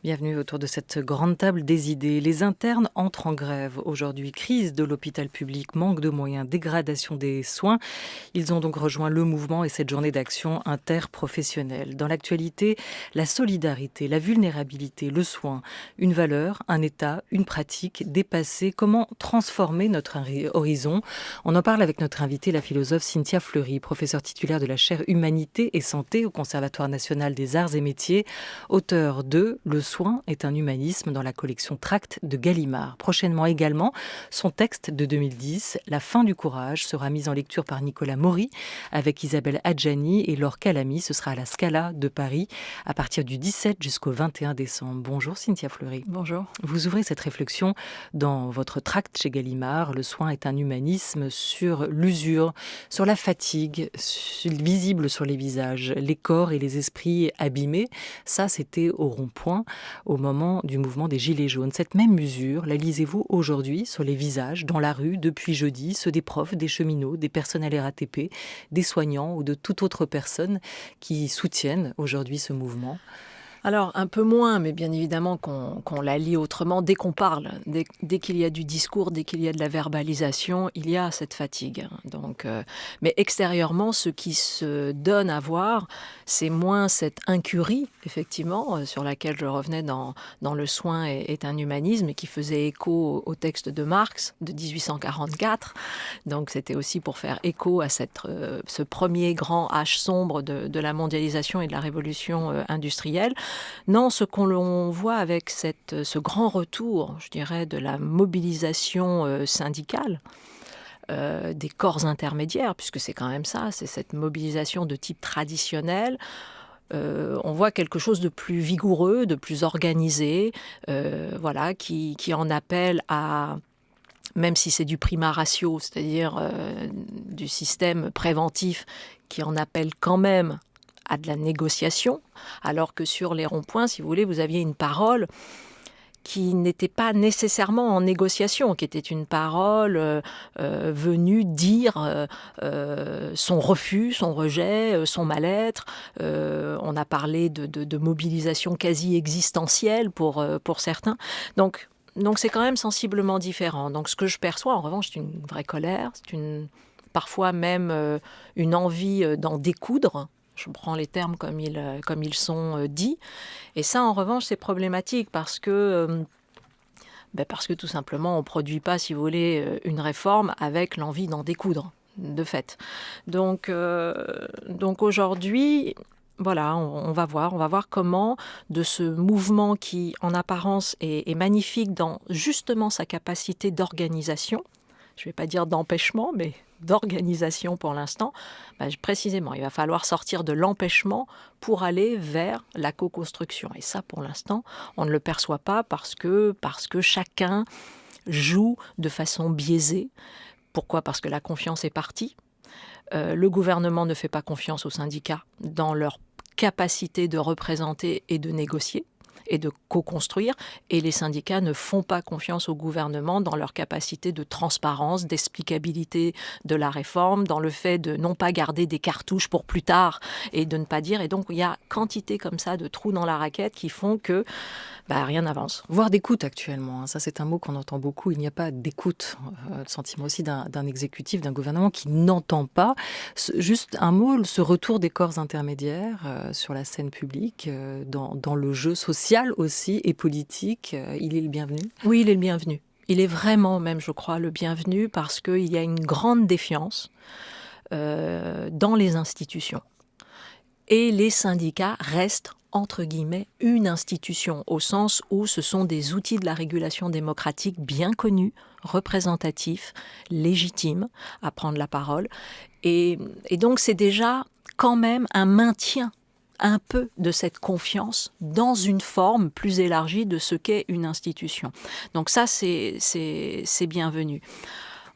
Bienvenue autour de cette grande table des idées. Les internes entrent en grève aujourd'hui. Crise de l'hôpital public, manque de moyens, dégradation des soins. Ils ont donc rejoint le mouvement et cette journée d'action interprofessionnelle. Dans l'actualité, la solidarité, la vulnérabilité, le soin, une valeur, un état, une pratique dépassée. Comment transformer notre horizon? On en parle avec notre invitée, la philosophe Cynthia Fleury, professeure titulaire de la chaire Humanité et Santé au Conservatoire national des arts et métiers, auteur de Le soin est un humanisme dans la collection Tracts de Gallimard. Prochainement également, son texte de 2010, La fin du courage, sera mis en lecture par Nicolas Maury avec Isabelle Adjani et Laure Calamy. Ce sera à la Scala de Paris à partir du 17 jusqu'au 21 décembre. Bonjour Cynthia Fleury. Bonjour. Vous ouvrez cette réflexion dans votre tract chez Gallimard, Le soin est un humanisme, sur l'usure, sur la fatigue, visible sur les visages, les corps et les esprits abîmés. Ça, c'était au rond-point, au moment du mouvement des Gilets jaunes. Cette même usure, la lisez-vous aujourd'hui sur les visages, dans la rue, depuis jeudi, ceux des profs, des cheminots, des personnels RATP, des soignants ou de toute autre personne qui soutiennent aujourd'hui ce mouvement? Alors, un peu moins, mais bien évidemment qu'on la lit autrement. Dès qu'on parle, dès qu'il y a du discours, dès qu'il y a de la verbalisation, il y a cette fatigue. Donc, mais extérieurement, ce qui se donne à voir, c'est moins cette incurie, effectivement, sur laquelle je revenais dans Le soin est un humanisme, et qui faisait écho au texte de Marx de 1844. Donc, c'était aussi pour faire écho à ce premier grand âge sombre de la mondialisation et de la révolution industrielle. Non, ce qu'on voit avec ce grand retour, je dirais, de la mobilisation syndicale, des corps intermédiaires, puisque c'est quand même ça, c'est cette mobilisation de type traditionnel. On voit quelque chose de plus vigoureux, de plus organisé, qui en appelle à... Même si c'est du prima ratio, c'est-à-dire du système préventif, qui en appelle quand même à de la négociation, alors que sur les ronds-points, si vous voulez, vous aviez une parole qui n'était pas nécessairement en négociation, qui était une parole venue dire son refus, son rejet, son mal-être. On a parlé de mobilisation quasi existentielle pour certains. Donc c'est quand même sensiblement différent. Donc ce que je perçois, en revanche, c'est une vraie colère, parfois même une envie d'en découdre. Je prends les termes comme ils sont dits. Et ça, en revanche, c'est problématique parce que tout simplement, on ne produit pas, si vous voulez, une réforme avec l'envie d'en découdre, de fait. Donc aujourd'hui... Voilà, on va voir comment de ce mouvement qui, en apparence, est magnifique dans justement sa capacité d'organisation, je ne vais pas dire d'empêchement, mais d'organisation pour l'instant, précisément, il va falloir sortir de l'empêchement pour aller vers la co-construction. Et ça, pour l'instant, on ne le perçoit pas parce que chacun joue de façon biaisée. Pourquoi ? Parce que la confiance est partie. Le gouvernement ne fait pas confiance aux syndicats dans leur capacité de représenter et de négocier et de co-construire, et les syndicats ne font pas confiance au gouvernement dans leur capacité de transparence, d'explicabilité de la réforme, dans le fait de non pas garder des cartouches pour plus tard et de ne pas dire. Et donc, il y a quantité comme ça de trous dans la raquette qui font que rien n'avance. Voire d'écoute actuellement, ça c'est un mot qu'on entend beaucoup, il n'y a pas d'écoute, le sentiment aussi d'un exécutif, d'un gouvernement qui n'entend pas. Juste un mot, ce retour des corps intermédiaires sur la scène publique, dans le jeu social aussi et politique, il est le bienvenu? Oui, il est le bienvenu. Il est vraiment même, je crois, le bienvenu parce qu'il y a une grande défiance dans les institutions. Et les syndicats restent, entre guillemets, une institution, au sens où ce sont des outils de la régulation démocratique bien connus, représentatifs, légitimes à prendre la parole. Et donc c'est déjà quand même un maintien un peu de cette confiance dans une forme plus élargie de ce qu'est une institution. Donc ça, c'est bienvenu.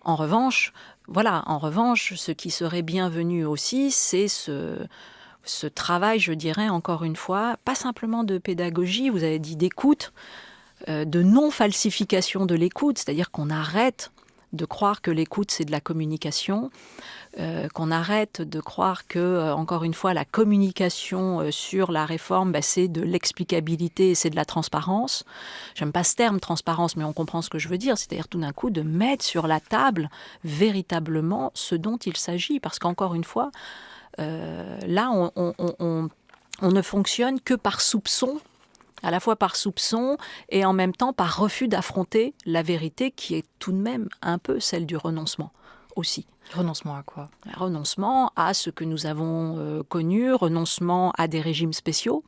En revanche, ce qui serait bienvenu aussi, c'est ce travail, je dirais, encore une fois, pas simplement de pédagogie, vous avez dit d'écoute, de non-falsification de l'écoute, c'est-à-dire qu'on arrête de croire que l'écoute, c'est de la communication, qu'on arrête de croire que, encore une fois, la communication sur la réforme, c'est de l'explicabilité et c'est de la transparence. J'aime pas ce terme transparence, mais on comprend ce que je veux dire. C'est-à-dire tout d'un coup de mettre sur la table véritablement ce dont il s'agit. Parce qu'encore une fois, là, on ne fonctionne que par soupçon, à la fois par soupçon et en même temps par refus d'affronter la vérité qui est tout de même un peu celle du renoncement aussi. Renoncement à quoi? Renoncement à ce que nous avons connu, renoncement à des régimes spéciaux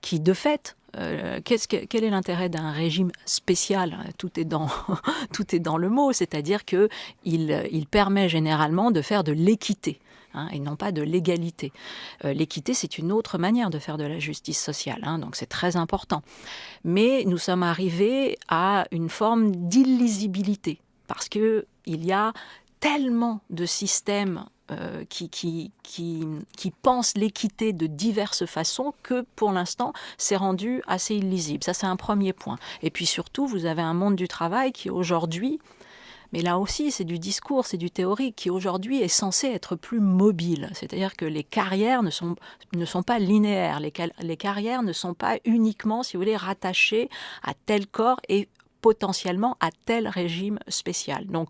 qui, de fait, quel est l'intérêt d'un régime spécial? Tout est dans, tout est dans le mot, c'est-à-dire qu'il permet généralement de faire de l'équité. Et non pas de l'égalité. L'équité, c'est une autre manière de faire de la justice sociale, donc c'est très important. Mais nous sommes arrivés à une forme d'illisibilité, parce qu'il y a tellement de systèmes qui pensent l'équité de diverses façons que, pour l'instant, c'est rendu assez illisible. Ça, c'est un premier point. Et puis surtout, vous avez un monde du travail qui, aujourd'hui, mais là aussi, c'est du discours, c'est du théorique, qui aujourd'hui est censé être plus mobile. C'est-à-dire que les carrières ne sont pas linéaires. Les carrières ne sont pas uniquement, si vous voulez, rattachées à tel corps et potentiellement à tel régime spécial. Donc,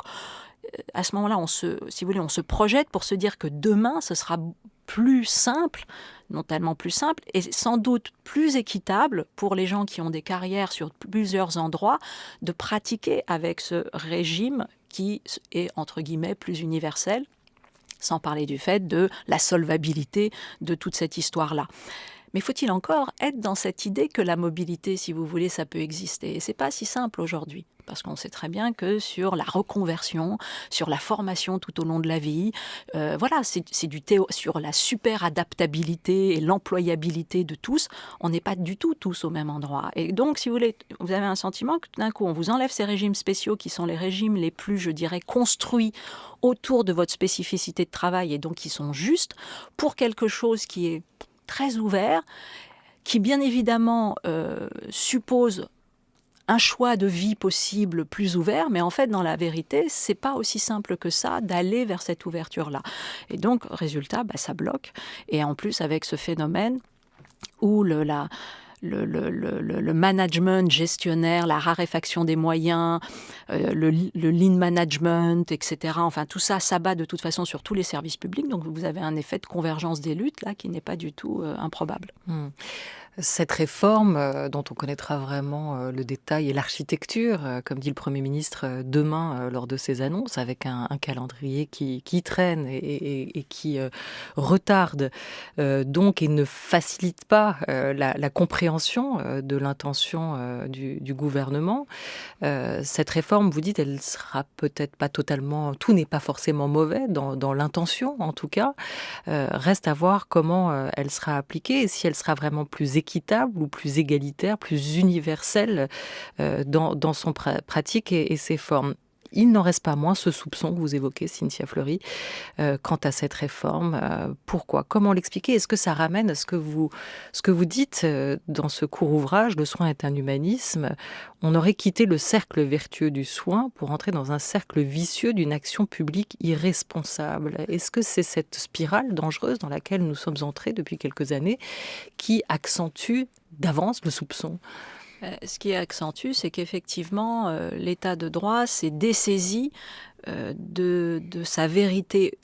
à ce moment-là, on se projette pour se dire que demain, ce sera plus simple, non tellement plus simple, et sans doute plus équitable pour les gens qui ont des carrières sur plusieurs endroits, de pratiquer avec ce régime qui est, entre guillemets, plus universel, sans parler du fait de la solvabilité de toute cette histoire-là. Mais faut-il encore être dans cette idée que la mobilité, si vous voulez, ça peut exister? Et c'est pas si simple aujourd'hui, parce qu'on sait très bien que sur la reconversion, sur la formation tout au long de la vie, c'est du sur la super adaptabilité et l'employabilité de tous, on n'est pas du tout tous au même endroit. Et donc, si vous voulez, vous avez un sentiment que tout d'un coup, on vous enlève ces régimes spéciaux qui sont les régimes les plus, je dirais, construits autour de votre spécificité de travail et donc qui sont justes pour quelque chose qui est très ouvert, qui bien évidemment suppose un choix de vie possible plus ouvert, mais en fait, dans la vérité, c'est pas aussi simple que ça d'aller vers cette ouverture-là. Et donc, résultat, ça bloque. Et en plus, avec ce phénomène où le management gestionnaire, la raréfaction des moyens, le lean management, etc. Enfin, tout ça s'abat de toute façon sur tous les services publics. Donc, vous avez un effet de convergence des luttes là qui n'est pas du tout improbable. Cette réforme, dont on connaîtra vraiment le détail et l'architecture, comme dit le Premier ministre demain lors de ses annonces, avec un calendrier qui traîne et qui retarde donc et ne facilite pas la compréhension de l'intention du gouvernement. Cette réforme, vous dites, elle sera peut-être pas totalement... Tout n'est pas forcément mauvais dans l'intention, en tout cas. Reste à voir comment elle sera appliquée et si elle sera vraiment plus équitable ou plus égalitaire, plus universelle dans son pratique et ses formes. Il n'en reste pas moins ce soupçon que vous évoquez, Cynthia Fleury, quant à cette réforme. Pourquoi? Comment l'expliquer? Est-ce que ça ramène à ce que vous dites dans ce court ouvrage, Le soin est un humanisme? On aurait quitté le cercle vertueux du soin pour entrer dans un cercle vicieux d'une action publique irresponsable. Est-ce que c'est cette spirale dangereuse dans laquelle nous sommes entrés depuis quelques années qui accentue d'avance le soupçon? Ce qui accentue, c'est qu'effectivement, l'état de droit s'est dessaisi de sa vérité,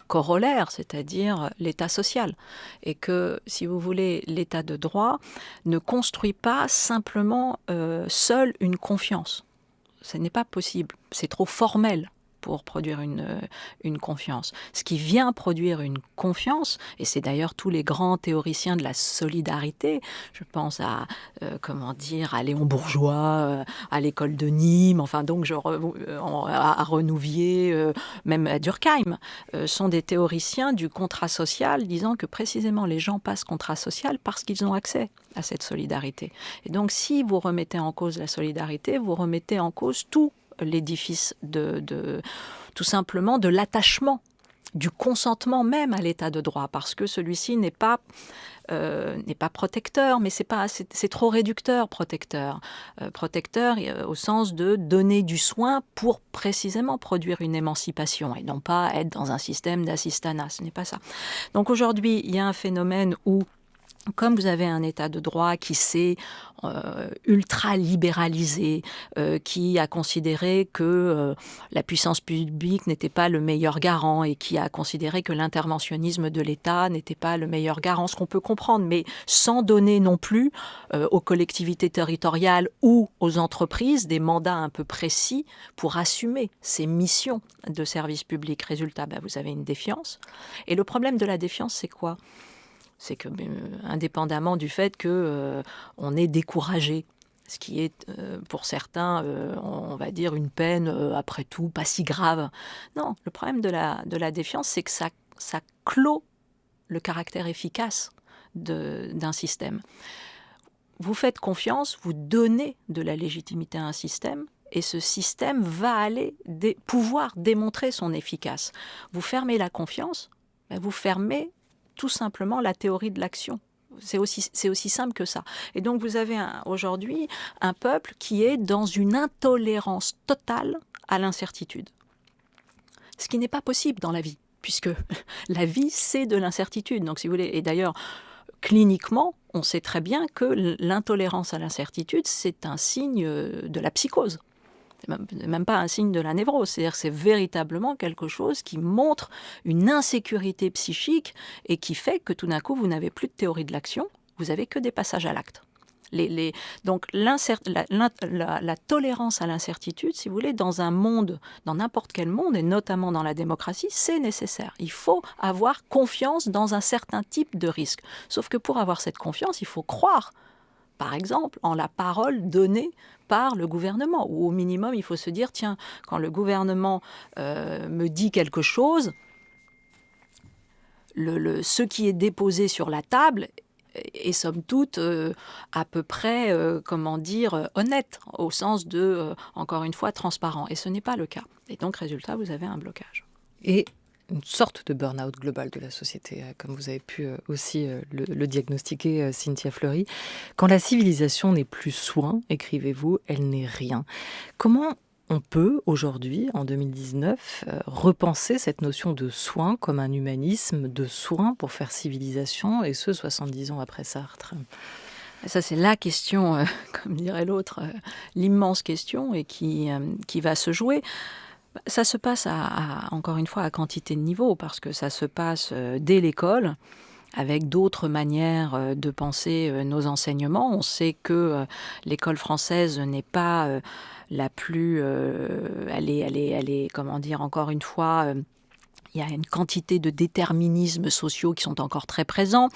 corollaire, c'est-à-dire l'état social. Et que, si vous voulez, l'état de droit ne construit pas simplement seul une confiance. Ce n'est pas possible, c'est trop formel pour produire une confiance. Ce qui vient produire une confiance, et c'est d'ailleurs tous les grands théoriciens de la solidarité, je pense à Léon Bourgeois, à l'école de Nîmes, enfin donc à Renouvier, même à Durkheim, sont des théoriciens du contrat social, disant que précisément les gens passent contrat social parce qu'ils ont accès à cette solidarité. Et donc si vous remettez en cause la solidarité, vous remettez en cause tout l'édifice tout simplement de l'attachement du consentement même à l'état de droit, parce que celui-ci n'est pas protecteur, mais c'est trop réducteur, protecteur. Protecteur au sens de donner du soin pour précisément produire une émancipation et non pas être dans un système d'assistanat, ce n'est pas ça. Donc aujourd'hui, il y a un phénomène où, comme vous avez un état de droit qui s'est ultra-libéralisé, qui a considéré que la puissance publique n'était pas le meilleur garant et qui a considéré que l'interventionnisme de l'État n'était pas le meilleur garant, ce qu'on peut comprendre, mais sans donner non plus aux collectivités territoriales ou aux entreprises des mandats un peu précis pour assumer ces missions de service public. Résultat, vous avez une défiance. Et le problème de la défiance, c'est quoi ? C'est que, indépendamment du fait qu'on est découragé, ce qui est pour certains, on va dire, une peine, après tout, pas si grave. Non, le problème de la défiance, c'est que ça clôt le caractère efficace d'un système. Vous faites confiance, vous donnez de la légitimité à un système, et ce système va aller pouvoir démontrer son efficace. Vous fermez la confiance, vous fermez tout simplement la théorie de l'action. C'est aussi simple que ça. Et donc vous avez aujourd'hui un peuple qui est dans une intolérance totale à l'incertitude. Ce qui n'est pas possible dans la vie, puisque la vie, c'est de l'incertitude. Donc si vous voulez, et d'ailleurs, cliniquement, on sait très bien que l'intolérance à l'incertitude, c'est un signe de la psychose. C'est même pas un signe de la névrose, c'est-à-dire que c'est véritablement quelque chose qui montre une insécurité psychique et qui fait que tout d'un coup, vous n'avez plus de théorie de l'action, vous n'avez que des passages à l'acte. Donc la tolérance à l'incertitude, si vous voulez, dans un monde, dans n'importe quel monde, et notamment dans la démocratie, c'est nécessaire. Il faut avoir confiance dans un certain type de risque. Sauf que pour avoir cette confiance, il faut croire, par exemple, en la parole donnée par le gouvernement. Ou au minimum, il faut se dire, tiens, quand le gouvernement me dit quelque chose, ce qui est déposé sur la table est somme toute à peu près, honnête, au sens de, encore une fois, transparent. Et ce n'est pas le cas. Et donc, résultat, vous avez un blocage. Et une sorte de burn-out global de la société, comme vous avez pu aussi le diagnostiquer, Cynthia Fleury. Quand la civilisation n'est plus soin, écrivez-vous, elle n'est rien. Comment on peut, aujourd'hui, en 2019, repenser cette notion de soin comme un humanisme de soin pour faire civilisation, et ce, 70 ans après Sartre ? Ça, c'est la question, comme dirait l'autre, l'immense question, et qui va se jouer. Ça se passe, encore une fois, à quantité de niveaux, parce que ça se passe dès l'école, avec d'autres manières de penser nos enseignements. On sait que l'école française n'est pas la plus... elle est, comment dire, encore une fois... il y a une quantité de déterminismes sociaux qui sont encore très présents.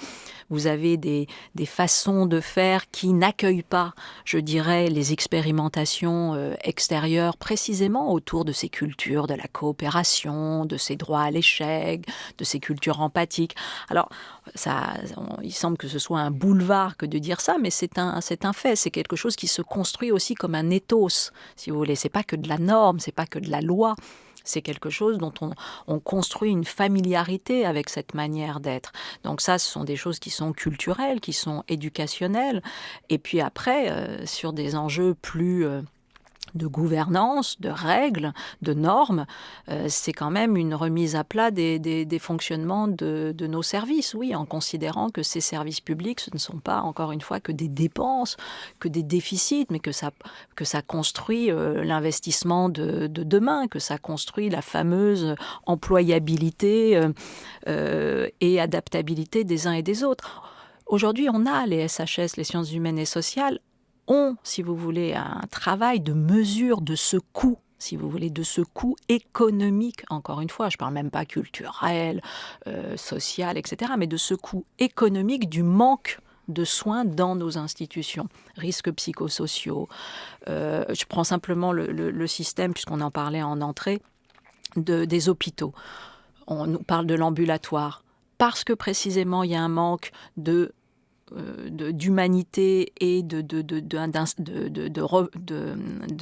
Vous avez des façons de faire qui n'accueillent pas, je dirais, les expérimentations extérieures, précisément autour de ces cultures de la coopération, de ces droits à l'échec, de ces cultures empathiques. Alors, il semble que ce soit un boulevard que de dire ça, mais c'est un fait. C'est quelque chose qui se construit aussi comme un ethos, si vous voulez. C'est pas que de la norme, c'est pas que de la loi. C'est quelque chose dont on construit une familiarité avec cette manière d'être. Donc ça, ce sont des choses qui sont culturelles, qui sont éducationnelles. Et puis après, sur des enjeux plus... de gouvernance, de règles, de normes, c'est quand même une remise à plat des fonctionnements de nos services, oui, en considérant que ces services publics, ce ne sont pas, encore une fois, que des dépenses, que des déficits, mais que ça construit l'investissement de demain, que ça construit la fameuse employabilité et adaptabilité des uns et des autres. Aujourd'hui, on a les SHS, les sciences humaines et sociales, ont, si vous voulez, un travail de mesure de ce coût, si vous voulez, de ce coût économique, encore une fois, je ne parle même pas culturel, social, etc., mais de ce coût économique du manque de soins dans nos institutions, risques psychosociaux. Je prends simplement le système, puisqu'on en parlait en entrée, des hôpitaux. On nous parle de l'ambulatoire, parce que précisément il y a un manque de d'humanité et de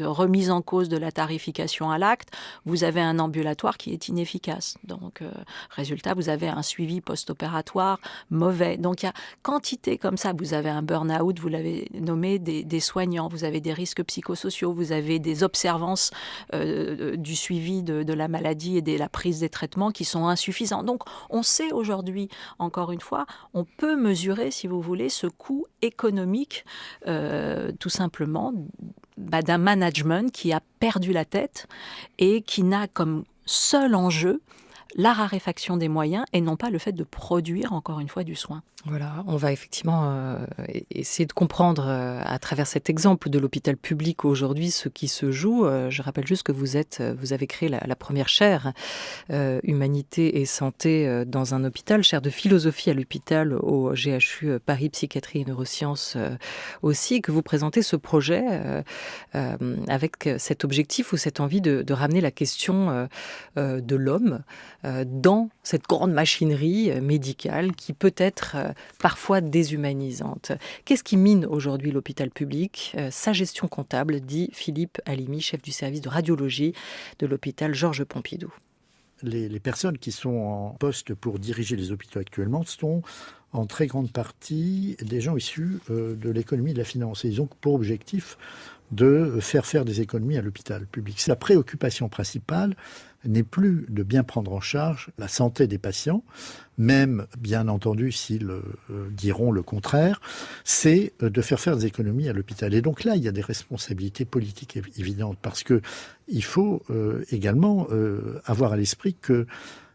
remise en cause de la tarification à l'acte, vous avez un ambulatoire qui est inefficace. Donc, résultat, vous avez un suivi post-opératoire mauvais. Donc, il y a quantité comme ça. Vous avez un burn-out, vous l'avez nommé, des soignants, vous avez des risques psychosociaux, vous avez des observances du suivi de la maladie et de la prise des traitements qui sont insuffisants. Donc, on sait aujourd'hui, encore une fois, on peut mesurer, si vous voulez, ce coût économique, tout simplement, d'un management qui a perdu la tête et qui n'a comme seul enjeu la raréfaction des moyens et non pas le fait de produire, encore une fois, du soin. Voilà, on va effectivement essayer de comprendre à travers cet exemple de l'hôpital public aujourd'hui ce qui se joue. Je rappelle juste que vous avez créé la première chaire Humanité et Santé dans un hôpital, chaire de philosophie à l'hôpital au GHU Paris Psychiatrie et Neurosciences aussi, que vous présentez ce projet avec cet objectif ou cette envie de ramener la question de l'homme dans cette grande machinerie médicale qui peut être parfois déshumanisante. Qu'est-ce qui mine aujourd'hui l'hôpital public ? Sa gestion comptable, dit Philippe Halimi, chef du service de radiologie de l'hôpital Georges Pompidou. Les personnes qui sont en poste pour diriger les hôpitaux actuellement sont en très grande partie des gens issus de l'économie et de la finance. Et ils ont pour objectif de faire des économies à l'hôpital public. La préoccupation principale n'est plus de bien prendre en charge la santé des patients, même bien entendu s'ils diront le contraire, c'est de faire des économies à l'hôpital. Et donc là, il y a des responsabilités politiques évidentes parce que il faut également avoir à l'esprit que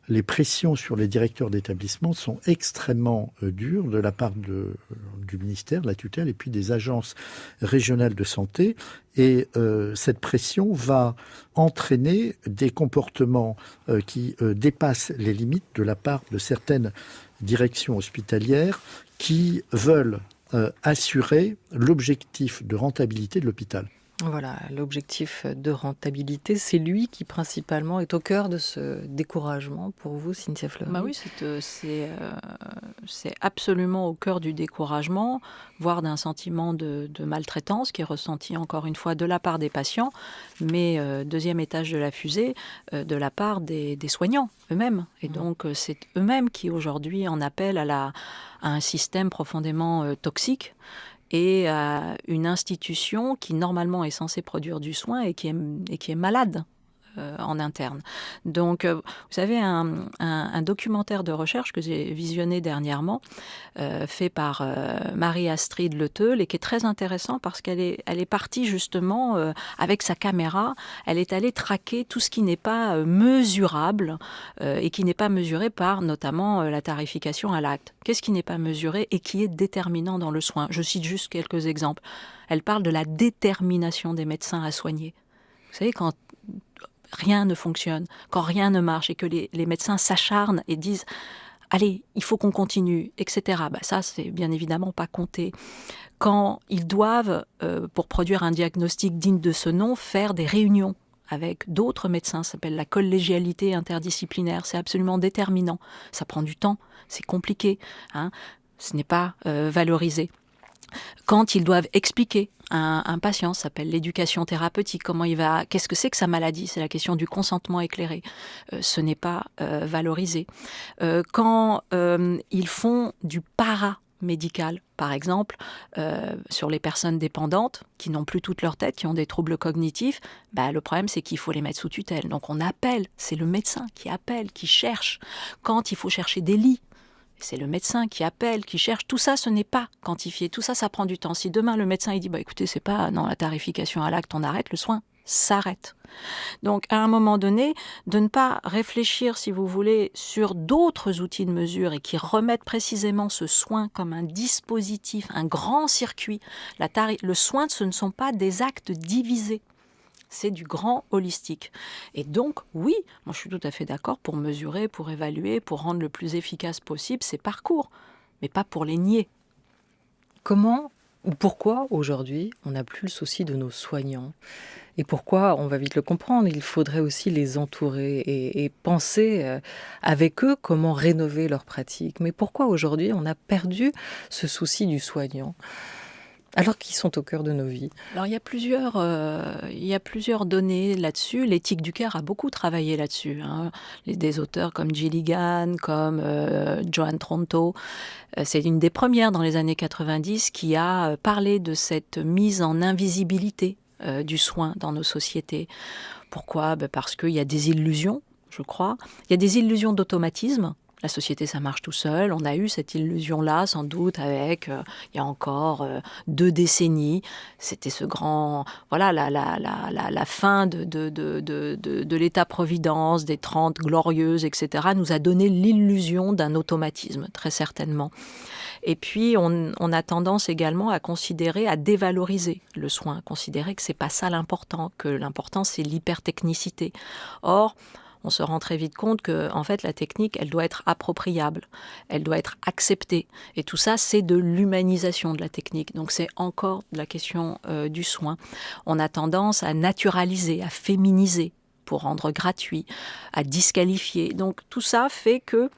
les pressions sur les directeurs d'établissement sont extrêmement dures de la part du ministère, de la tutelle, et puis des agences régionales de santé. Et cette pression va entraîner des comportements qui dépassent les limites de la part de certaines directions hospitalières qui veulent assurer l'objectif de rentabilité de l'hôpital. Voilà, l'objectif de rentabilité, c'est lui qui principalement est au cœur de ce découragement pour vous, Cynthia Fleury. Oui, c'est absolument au cœur du découragement, voire d'un sentiment de maltraitance qui est ressenti encore une fois de la part des patients, mais deuxième étage de la fusée, de la part des soignants eux-mêmes. Et donc c'est eux-mêmes qui aujourd'hui en appellent à un système profondément toxique et à une institution qui normalement est censée produire du soin et qui est malade en interne. Donc, vous savez, un documentaire de recherche que j'ai visionné dernièrement, fait par Marie-Astrid Leteul, et qui est très intéressant parce qu'elle est partie justement avec sa caméra, elle est allée traquer tout ce qui n'est pas mesurable et qui n'est pas mesuré par notamment la tarification à l'acte. Qu'est-ce qui n'est pas mesuré et qui est déterminant dans le soin ? Je cite juste quelques exemples. Elle parle de la détermination des médecins à soigner. Vous savez, quand rien ne fonctionne, quand rien ne marche et que les médecins s'acharnent et disent « allez, il faut qu'on continue », etc. Ça, c'est bien évidemment pas compté. Quand ils doivent, pour produire un diagnostic digne de ce nom, faire des réunions avec d'autres médecins, ça s'appelle la collégialité interdisciplinaire, c'est absolument déterminant. Ça prend du temps, c'est compliqué, ce n'est pas valorisé. Quand ils doivent expliquer à un patient, ça s'appelle l'éducation thérapeutique, qu'est-ce que c'est que sa maladie, c'est la question du consentement éclairé, ce n'est pas valorisé. Quand ils font du paramédical, par exemple, sur les personnes dépendantes qui n'ont plus toute leur tête, qui ont des troubles cognitifs, le problème c'est qu'il faut les mettre sous tutelle. Donc on appelle, c'est le médecin qui appelle, qui cherche. Quand il faut chercher des lits, c'est le médecin qui appelle, qui cherche. Tout ça, ce n'est pas quantifié. Tout ça, ça prend du temps. Si demain, le médecin il dit écoutez, c'est pas la tarification à l'acte, on arrête, le soin s'arrête. Donc, à un moment donné, de ne pas réfléchir, si vous voulez, sur d'autres outils de mesure et qui remettent précisément ce soin comme un dispositif, un grand circuit. Le soin, ce ne sont pas des actes divisés. C'est du grand holistique. Et donc, oui, moi je suis tout à fait d'accord pour mesurer, pour évaluer, pour rendre le plus efficace possible ces parcours, mais pas pour les nier. Comment Pourquoi aujourd'hui on n'a plus le souci de nos soignants? Et pourquoi, on va vite le comprendre, il faudrait aussi les entourer et penser avec eux comment rénover leurs pratiques. Mais pourquoi aujourd'hui on a perdu ce souci du soignant alors qu'ils sont au cœur de nos vies? Alors il y a plusieurs données là-dessus. L'éthique du care a beaucoup travaillé là-dessus, hein. Des auteurs comme Gilligan, comme Joan Tronto. C'est une des premières dans les années 90 qui a parlé de cette mise en invisibilité du soin dans nos sociétés. Pourquoi? Parce qu'il y a des illusions, je crois. Il y a des illusions d'automatisme. La société, ça marche tout seul. On a eu cette illusion-là, sans doute, avec, il y a encore 2 décennies. C'était ce grand... Voilà, la fin de l'État-providence, des 30 glorieuses, etc., nous a donné l'illusion d'un automatisme, très certainement. Et puis, on a tendance également à considérer, à dévaloriser le soin, considérer que c'est pas ça l'important, que l'important, c'est l'hypertechnicité. Or, on se rend très vite compte que, en fait, la technique, elle doit être appropriable, elle doit être acceptée. Et tout ça, c'est de l'humanisation de la technique. Donc, c'est encore de la question du soin. On a tendance à naturaliser, à féminiser pour rendre gratuit, à disqualifier. Donc, tout ça fait que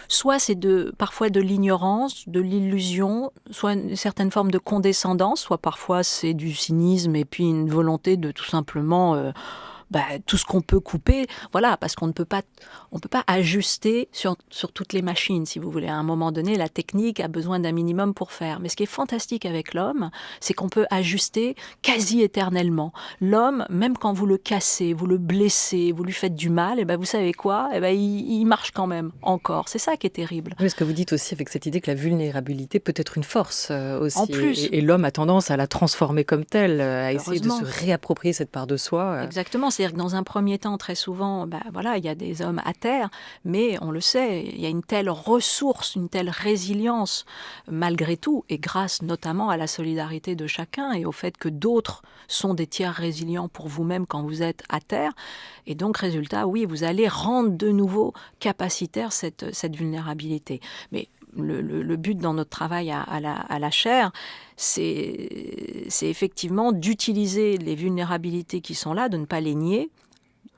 soit c'est parfois de l'ignorance, de l'illusion, soit une certaine forme de condescendance, soit parfois c'est du cynisme et puis une volonté de tout simplement tout ce qu'on peut couper, voilà, parce qu'on ne peut pas ajuster sur toutes les machines, si vous voulez. À un moment donné, la technique a besoin d'un minimum pour faire. Mais ce qui est fantastique avec l'homme, c'est qu'on peut ajuster quasi éternellement. L'homme, même quand vous le cassez, vous le blessez, vous lui faites du mal, vous savez quoi? Il marche quand même, encore. C'est ça qui est terrible. Oui, ce que vous dites aussi avec cette idée que la vulnérabilité peut être une force aussi. En plus. Et l'homme a tendance à la transformer comme telle, à essayer de se Heureusement. réapproprier cette part de soi. Exactement. C'est-à-dire que dans un premier temps, très souvent, il y a des hommes à terre, mais on le sait, il y a une telle ressource, une telle résilience, malgré tout, et grâce notamment à la solidarité de chacun et au fait que d'autres sont des tiers résilients pour vous-même quand vous êtes à terre. Et donc, résultat, oui, vous allez rendre de nouveau capacitaire cette vulnérabilité. Mais le but dans notre travail à la chaire, c'est effectivement d'utiliser les vulnérabilités qui sont là, de ne pas les nier,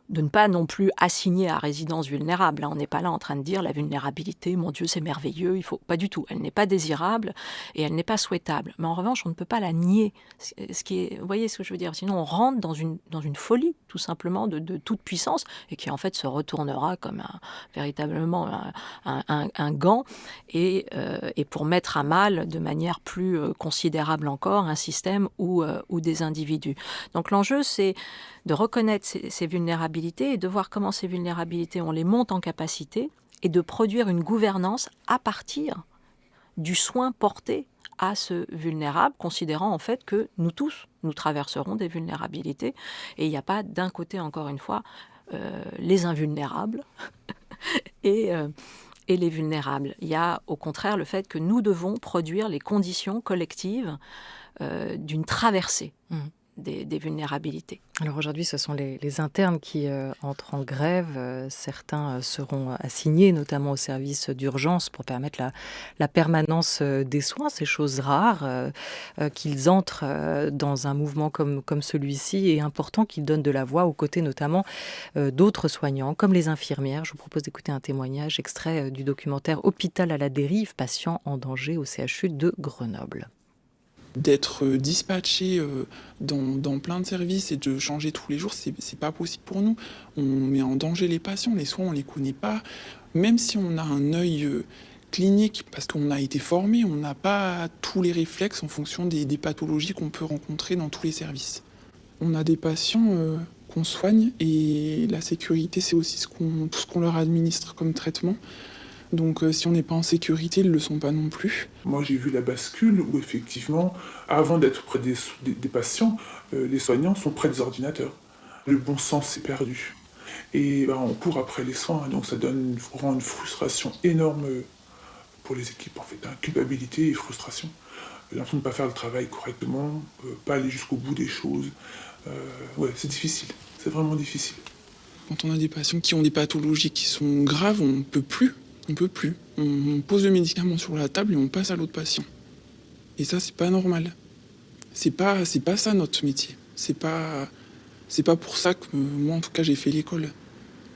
de ne pas non plus assigner à résidence vulnérable. On n'est pas là en train de dire la vulnérabilité, mon Dieu, c'est merveilleux, il faut... Pas du tout. Elle n'est pas désirable et elle n'est pas souhaitable. Mais en revanche, on ne peut pas la nier. Vous voyez ce que je veux dire? Sinon, on rentre dans une folie, tout simplement, de toute puissance et qui, en fait, se retournera comme véritablement un gant et pour mettre à mal de manière plus considérable encore un système ou des individus. Donc, l'enjeu, c'est de reconnaître ces vulnérabilités et de voir comment ces vulnérabilités, on les monte en capacité et de produire une gouvernance à partir du soin porté à ce vulnérable, considérant en fait que nous tous, nous traverserons des vulnérabilités et il n'y a pas d'un côté, encore une fois, les invulnérables et les vulnérables. Il y a au contraire le fait que nous devons produire les conditions collectives d'une traversée des vulnérabilités. Alors aujourd'hui, ce sont les internes qui entrent en grève. Certains seront assignés, notamment au service d'urgence, pour permettre la permanence des soins. C'est chose rare qu'ils entrent dans un mouvement comme celui-ci et important qu'ils donnent de la voix aux côtés notamment d'autres soignants, comme les infirmières. Je vous propose d'écouter un témoignage extrait du documentaire Hôpital à la dérive, patient en danger au CHU de Grenoble. D'être dispatché dans plein de services et de changer tous les jours, c'est pas possible pour nous. On met en danger les patients, les soins on les connaît pas. Même si on a un œil clinique, parce qu'on a été formé, on n'a pas tous les réflexes en fonction des pathologies qu'on peut rencontrer dans tous les services. On a des patients qu'on soigne et la sécurité c'est aussi tout ce qu'on leur administre comme traitement. Donc si on n'est pas en sécurité, ils ne le sont pas non plus. Moi j'ai vu la bascule où effectivement, avant d'être près des patients, les soignants sont près des ordinateurs. Le bon sens s'est perdu. Et on court après les soins, donc ça rend une frustration énorme pour les équipes en fait, culpabilité et frustration. L'impression de ne pas faire le travail correctement, pas aller jusqu'au bout des choses. C'est difficile, c'est vraiment difficile. Quand on a des patients qui ont des pathologies qui sont graves, on ne peut plus. On pose le médicament sur la table et on passe à l'autre patient. Et ça, c'est pas normal. C'est pas ça notre métier. C'est pas pour ça que moi, en tout cas, j'ai fait l'école.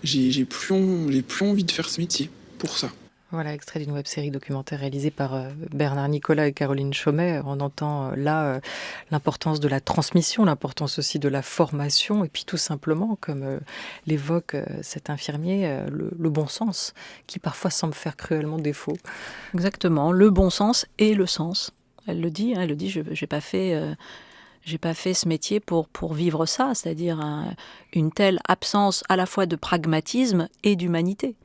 J'ai plus envie de faire ce métier pour ça. Voilà, extrait d'une web-série documentaire réalisée par Bernard Nicolas et Caroline Chaumet. On entend là l'importance de la transmission, l'importance aussi de la formation, et puis tout simplement, comme l'évoque cet infirmier, le bon sens, qui parfois semble faire cruellement défaut. Exactement, le bon sens et le sens. Elle le dit, j'ai pas fait ce métier pour vivre ça, c'est-à-dire une telle absence à la fois de pragmatisme et d'humanité.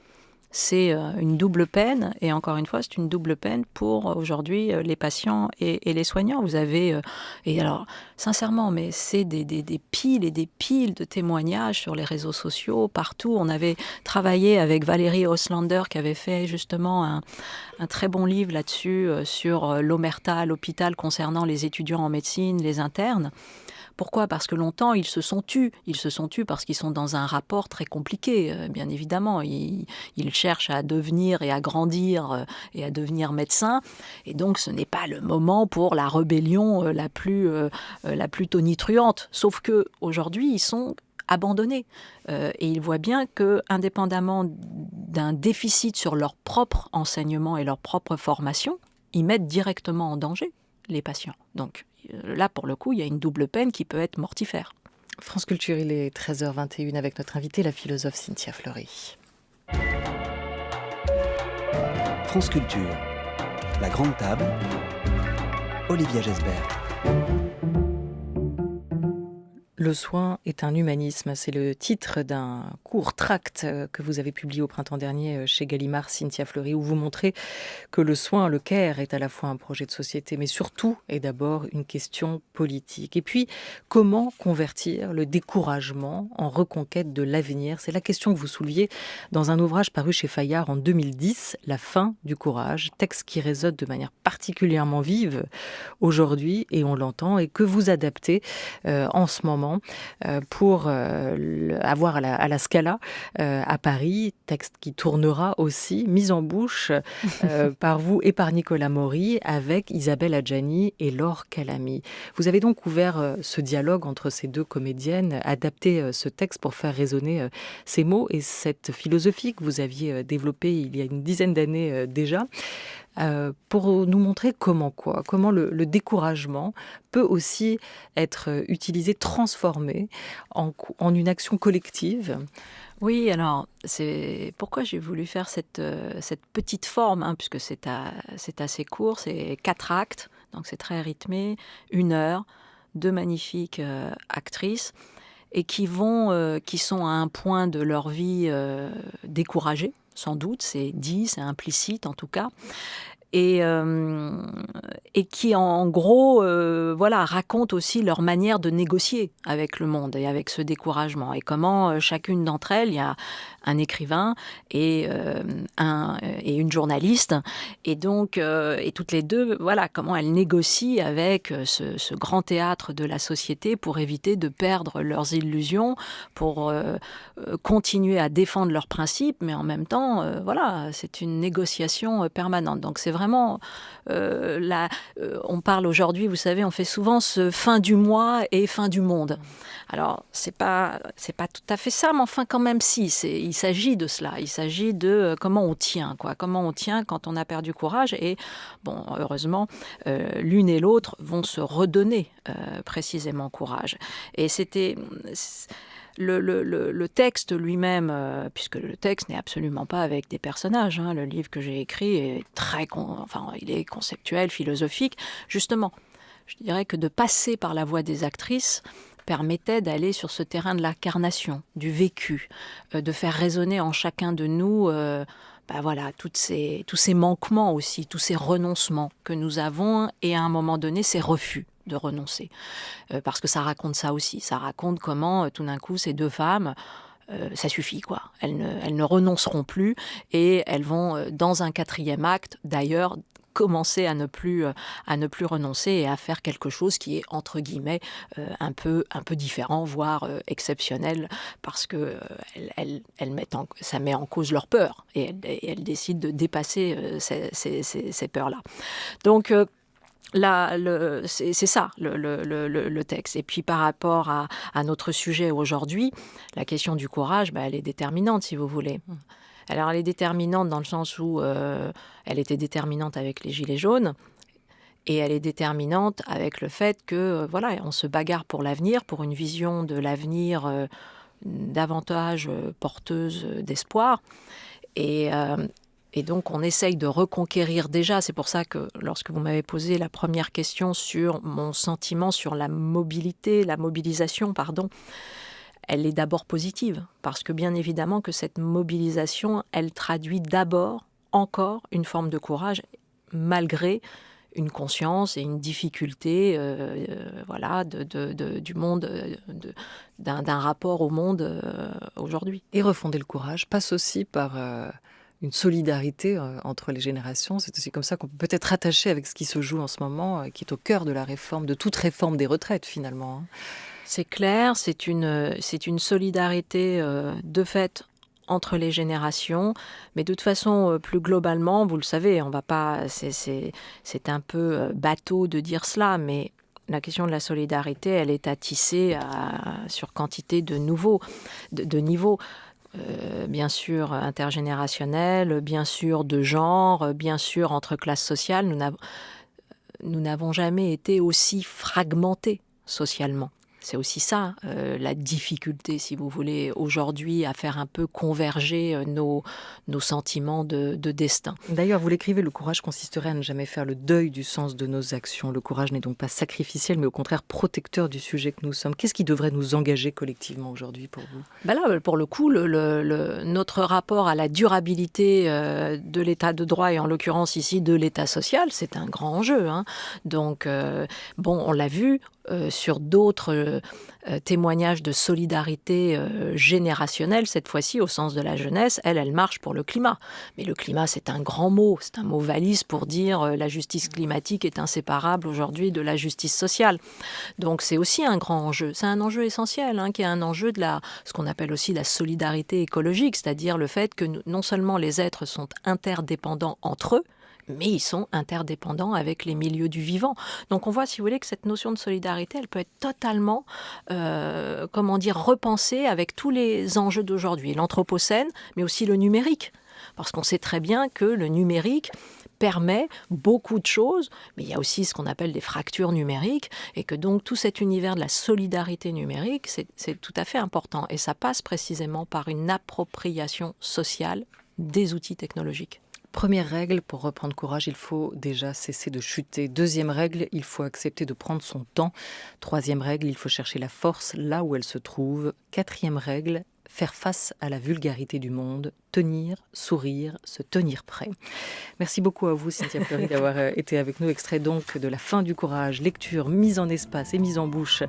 C'est une double peine, et encore une fois, c'est une double peine pour aujourd'hui les patients et les soignants. Vous avez, et alors sincèrement, mais c'est des piles et des piles de témoignages sur les réseaux sociaux, partout. On avait travaillé avec Valérie Oslander qui avait fait justement un très bon livre là-dessus, sur l'omerta à l'hôpital concernant les étudiants en médecine, les internes. Pourquoi ? Parce que longtemps, ils se sont tus. Ils se sont tus parce qu'ils sont dans un rapport très compliqué, bien évidemment. Ils cherchent à devenir et à grandir et à devenir médecins. Et donc, ce n'est pas le moment pour la rébellion la plus tonitruante. Sauf qu'aujourd'hui, ils sont abandonnés. Et ils voient bien que, indépendamment d'un déficit sur leur propre enseignement et leur propre formation, ils mettent directement en danger les patients. Donc, là, pour le coup, il y a une double peine qui peut être mortifère. France Culture, il est 13h21 avec notre invitée, la philosophe Cynthia Fleury. France Culture, la grande table, Olivia Gesbert. Le soin est un humanisme, c'est le titre d'un court tract que vous avez publié au printemps dernier chez Gallimard, Cynthia Fleury, où vous montrez que le soin, le care, est à la fois un projet de société, mais surtout et d'abord une question politique. Et puis, comment convertir le découragement en reconquête de l'avenir ? C'est la question que vous souleviez dans un ouvrage paru chez Fayard en 2010, La fin du courage, texte qui résonne de manière particulièrement vive aujourd'hui, et on l'entend, et que vous adaptez en ce moment pour avoir à la Scala à Paris, texte qui tournera aussi, mis en bouche par vous et par Nicolas Maury, avec Isabelle Adjani et Laure Calamy. Vous avez donc ouvert ce dialogue entre ces deux comédiennes, adapté ce texte pour faire résonner ces mots et cette philosophie que vous aviez développée il y a une dizaine d'années déjà. Pour nous montrer comment le découragement peut aussi être utilisé, transformé en une action collective. Oui, alors, c'est pourquoi j'ai voulu faire cette petite forme, puisque c'est assez court, c'est 4 actes, donc c'est très rythmé, 1 heure, 2 magnifiques actrices, et qui sont à un point de leur vie découragés, sans doute, c'est dit, c'est implicite en tout cas, et qui en gros racontent aussi leur manière de négocier avec le monde et avec ce découragement, et comment chacune d'entre elles, il y a un écrivain et une journaliste, et donc et toutes les deux, comment elles négocient avec ce grand théâtre de la société pour éviter de perdre leurs illusions, pour continuer à défendre leurs principes, mais en même temps c'est une négociation permanente. Donc c'est vraiment on parle aujourd'hui, vous savez, on fait souvent ce fin du mois et fin du monde. Alors c'est pas tout à fait ça, mais enfin quand même il s'agit de cela, il s'agit de comment on tient quand on a perdu courage, et bon, heureusement l'une et l'autre vont se redonner précisément courage. Et c'était le texte lui-même, puisque le texte n'est absolument pas avec des personnages, le livre que j'ai écrit est il est conceptuel, philosophique. Justement, je dirais que de passer par la voix des actrices permettait d'aller sur ce terrain de l'incarnation, du vécu, de faire résonner en chacun de nous tous ces manquements aussi, tous ces renoncements que nous avons, et à un moment donné, ces refus de renoncer. Parce que ça raconte ça aussi, ça raconte comment tout d'un coup ces deux femmes, ça suffit quoi, elles ne renonceront plus, et elles vont dans un 4e acte d'ailleurs commencer à ne plus renoncer et à faire quelque chose qui est entre guillemets un peu différent, voire exceptionnel, parce que ça met en cause leur peur, et elles décident de dépasser ces peurs-là. Donc C'est ça le texte. Et puis par rapport à notre sujet aujourd'hui, la question du courage, elle est déterminante, si vous voulez. Alors elle est déterminante dans le sens où elle était déterminante avec les Gilets jaunes, et elle est déterminante avec le fait que on se bagarre pour l'avenir, pour une vision de l'avenir davantage porteuse d'espoir. Et donc, on essaye de reconquérir déjà. C'est pour ça que lorsque vous m'avez posé la première question sur mon sentiment sur la mobilisation, elle est d'abord positive. Parce que bien évidemment que cette mobilisation, elle traduit d'abord encore une forme de courage, malgré une conscience et une difficulté du monde, d'un rapport au monde aujourd'hui. Et refonder le courage passe aussi par une solidarité entre les générations. C'est aussi comme ça qu'on peut peut-être rattacher avec ce qui se joue en ce moment, qui est au cœur de la réforme, de toute réforme des retraites finalement. C'est clair, c'est une solidarité de fait entre les générations, mais de toute façon, plus globalement, vous le savez, on va pas, c'est un peu bateau de dire cela, mais la question de la solidarité, elle est à tisser sur quantité de niveaux. Bien sûr intergénérationnel, bien sûr de genre, bien sûr entre classes sociales. Nous n'avons jamais été aussi fragmentés socialement. C'est aussi ça, la difficulté, si vous voulez, aujourd'hui, à faire un peu converger nos sentiments de destin. D'ailleurs, vous l'écrivez, le courage consisterait à ne jamais faire le deuil du sens de nos actions. Le courage n'est donc pas sacrificiel, mais au contraire protecteur du sujet que nous sommes. Qu'est-ce qui devrait nous engager collectivement aujourd'hui pour vous ? Là, pour le coup, notre rapport à la durabilité de l'état de droit, et en l'occurrence ici de l'état social, c'est un grand enjeu. Donc, on l'a vu, sur d'autres témoignages de solidarité générationnelle, cette fois-ci au sens de la jeunesse, elle marche pour le climat. Mais le climat, c'est un grand mot, c'est un mot valise pour dire la justice climatique est inséparable aujourd'hui de la justice sociale. Donc c'est aussi un grand enjeu. C'est un enjeu essentiel, qui est un enjeu de ce qu'on appelle aussi la solidarité écologique, c'est-à-dire le fait que non seulement les êtres sont interdépendants entre eux, mais ils sont interdépendants avec les milieux du vivant. Donc on voit, si vous voulez, que cette notion de solidarité, elle peut être totalement, repensée avec tous les enjeux d'aujourd'hui. L'anthropocène, mais aussi le numérique. Parce qu'on sait très bien que le numérique permet beaucoup de choses, mais il y a aussi ce qu'on appelle des fractures numériques, et que donc tout cet univers de la solidarité numérique, c'est tout à fait important. Et ça passe précisément par une appropriation sociale des outils technologiques. Première règle, pour reprendre courage, il faut déjà cesser de chuter. Deuxième règle, il faut accepter de prendre son temps. Troisième règle, il faut chercher la force là où elle se trouve. Quatrième règle, faire face à la vulgarité du monde, tenir, sourire, se tenir prêt. Merci beaucoup à vous, Cynthia Fleury, d'avoir été avec nous. Extrait donc de La fin du courage, lecture, mise en espace et mise en bouche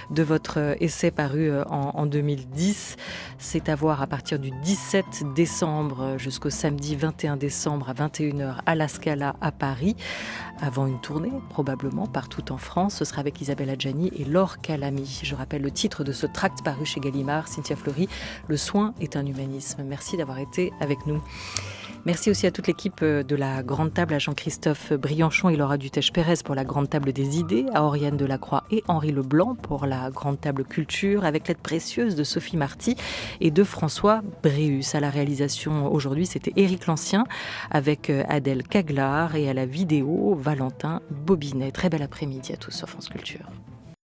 de votre essai paru en 2010. C'est à voir à partir du 17 décembre jusqu'au samedi 21 décembre à 21h à la Scala à Paris, avant une tournée probablement partout en France. Ce sera avec Isabelle Adjani et Laure Calamy. Je rappelle le titre de ce tract paru chez Gallimard, Cynthia Fleury, Le soin est un humanisme. Merci d'avoir été avec nous. Merci aussi à toute l'équipe de la Grande Table, à Jean-Christophe Brianchon et Laura Dutèche-Pérez pour la Grande Table des idées, à Oriane Delacroix et Henri Leblanc pour la Grande Table culture, avec l'aide précieuse de Sophie Marty et de François Bréhus. À la réalisation aujourd'hui, c'était Éric Lancien avec Adèle Caglar, et à la vidéo, Valentin Bobinet. Très bel après-midi à tous sur France Culture.